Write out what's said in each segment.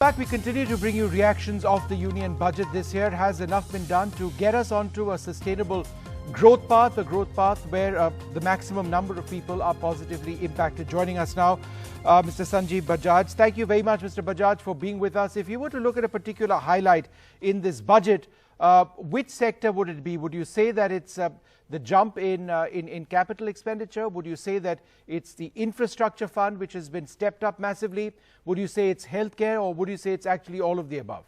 Back, we continue to bring you reactions of the union budget this year. Has enough been done to get us onto a sustainable growth path, a growth path where the maximum number of people are positively impacted? Joining us now, Mr. Sanjeev Bajaj. Thank you very much, Mr. Bajaj, for being with us. If you were to look at a particular highlight in this budget, which sector would it be? Would you say that it's the jump in capital expenditure? Would you say that it's the infrastructure fund which has been stepped up massively? Would you say it's healthcare, or would you say it's actually all of the above?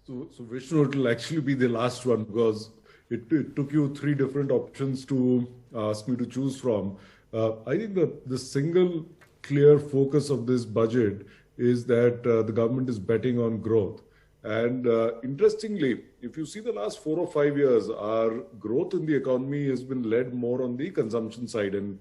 So Vishnu, it will actually be the last one, because it took you three different options to ask me to choose from. I think the single clear focus of this budget is that the government is betting on growth. And interestingly, if you see the last 4 or 5 years, our growth in the economy has been led more on the consumption side, and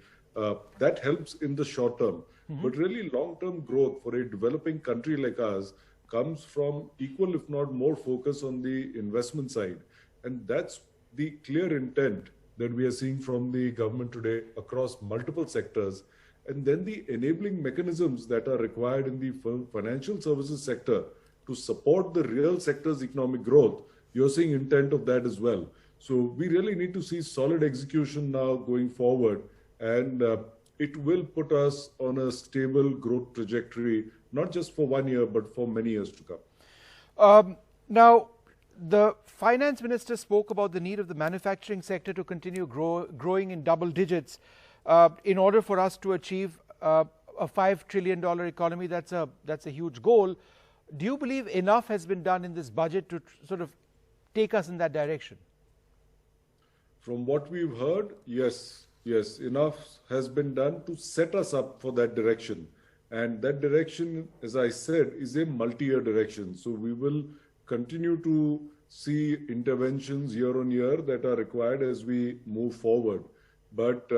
that helps in the short term. But really long-term growth for a developing country like us comes from equal, if not more, focus on the investment side. And that's the clear intent that we are seeing from the government today across multiple sectors. And then the enabling mechanisms that are required in the financial services sector to support the real sector's economic growth, you're seeing intent of that as well. So we really need to see solid execution now going forward, and it will put us on a stable growth trajectory, not just for 1 year, but for many years to come. Now, the finance minister spoke about the need of the manufacturing sector to continue growing in double digits in order for us to achieve a $5 trillion economy. That's a huge goal. Do you believe enough has been done in this budget to sort of take us in that direction? From what we've heard, yes, enough has been done to set us up for that direction. And that direction, as I said, is a multi-year direction. So we will continue to see interventions year on year that are required as we move forward. But,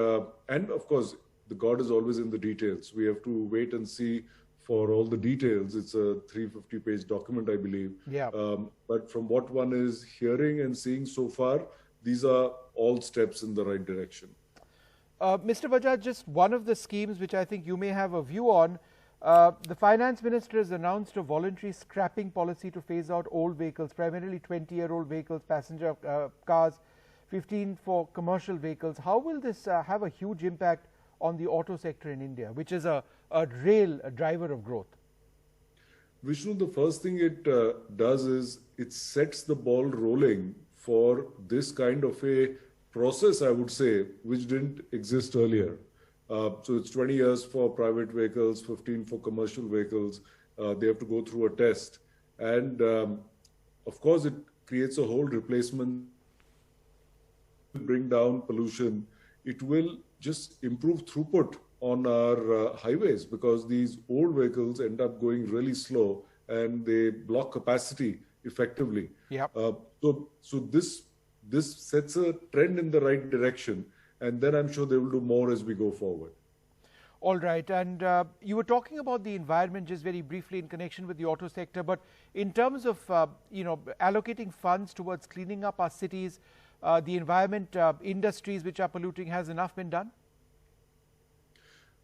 and of course, the God is always in the details. We have to wait and see for all the details. It's a 350-page document, I believe. Yeah. But from what one is hearing and seeing so far, these are all steps in the right direction. Mr. Bajaj, just one of the schemes which I think you may have a view on, the finance minister has announced a voluntary scrapping policy to phase out old vehicles, primarily 20-year-old vehicles, passenger cars, 15 for commercial vehicles. How will this have a huge impact on the auto sector in India, which is a real driver of growth? Vishnu, the first thing it does is it sets the ball rolling for this kind of a process, I would say, which didn't exist earlier. So it's 20 years for private vehicles, 15 for commercial vehicles. They have to go through a test. And of course, it creates a whole replacement, bring down pollution. It will just improve throughput on our highways, because these old vehicles end up going really slow and they block capacity effectively. Yep. So this sets a trend in the right direction, and then I'm sure they will do more as we go forward. All right, and you were talking about the environment just very briefly in connection with the auto sector, but in terms of allocating funds towards cleaning up our cities, the environment industries which are polluting, has enough been done?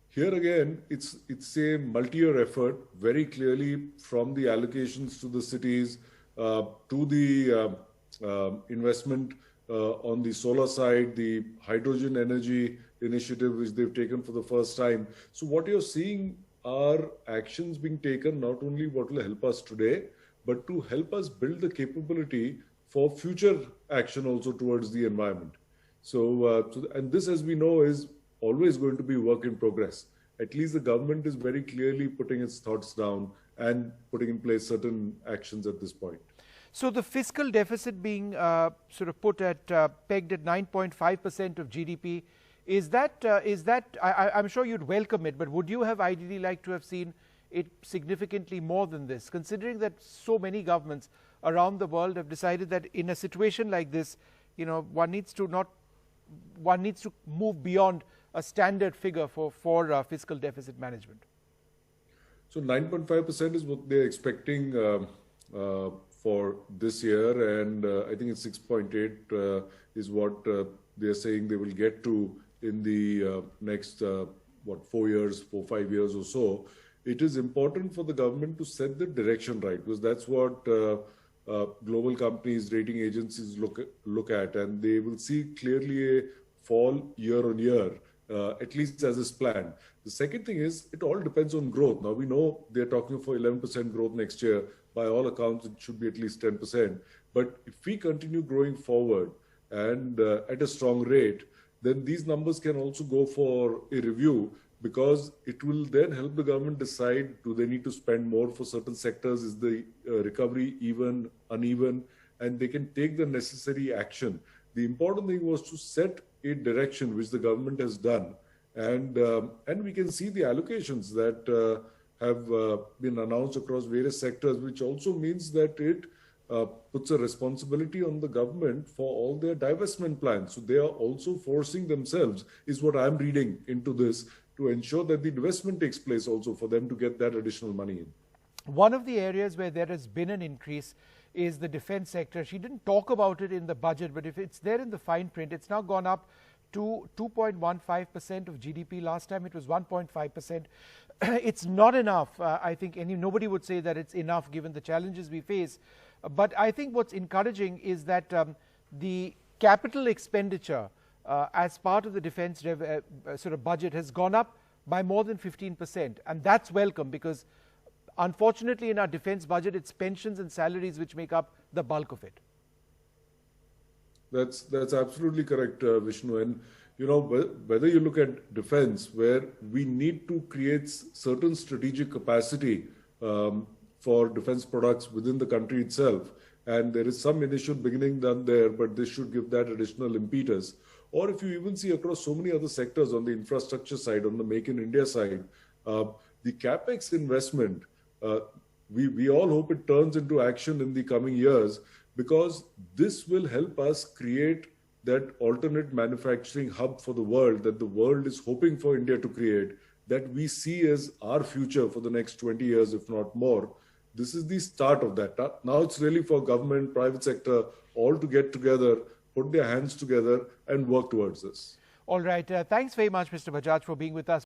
Here again, it's a multi-year effort, very clearly from the allocations to the cities, to the investment on the solar side, the hydrogen energy initiative which they've taken for the first time. So what you're seeing are actions being taken, not only what will help us today, but to help us build the capability for future action also towards the environment. So and this, as we know, is always going to be work in progress. At least the government is very clearly putting its thoughts down and putting in place certain actions at this point. So the fiscal deficit being sort of put at pegged at 9.5% of GDP, is that I'm sure you'd welcome it, but would you have ideally liked to have seen it significantly more than this, considering that so many governments around the world have decided that in a situation like this, one needs to move beyond a standard figure for fiscal deficit management? So 9.5% is what they're expecting for this year, and I think it's 6.8 is what they're saying they will get to in the next 4, 5 years or so. it is important for the government to set the direction right, because that's what global companies, rating agencies look at, and they will see clearly a fall year on year, at least as is planned. The second thing is, it all depends on growth. Now, we know they're talking for 11% growth next year. By all accounts, it should be at least 10%. But if we continue growing forward and at a strong rate, then these numbers can also go for a review, because it will then help the government decide, do they need to spend more for certain sectors? Is the recovery even, uneven? And they can take the necessary action. The important thing was to set a direction, which the government has done. And we can see the allocations that have been announced across various sectors, which also means that it puts a responsibility on the government for all their divestment plans. So they are also forcing themselves, is what I'm reading into this, to ensure that the investment takes place also for them to get that additional money in. One of the areas where there has been an increase is the defense sector. She didn't talk about it in the budget, but if it's there in the fine print, it's now gone up to 2.15% of GDP. Last time it was 1.5%. It's not enough. I think nobody would say that it's enough given the challenges we face. But I think what's encouraging is that the capital expenditure as part of the defense sort of budget has gone up by more than 15%. And that's welcome, because unfortunately in our defense budget, it's pensions and salaries which make up the bulk of it. That's absolutely correct, Vishnu. And whether you look at defense, where we need to create certain strategic capacity for defense products within the country itself, and there is some initial beginning done there, but this should give that additional impetus. Or if you even see across so many other sectors, on the infrastructure side, on the Make in India side, the capex investment, we all hope it turns into action in the coming years, because this will help us create that alternate manufacturing hub for the world that the world is hoping for India to create, that we see as our future for the next 20 years, if not more. This is the start of that. Now it's really for government, private sector, all to get together, put their hands together and work towards this. All right. Thanks very much, Mr. Bajaj, for being with us.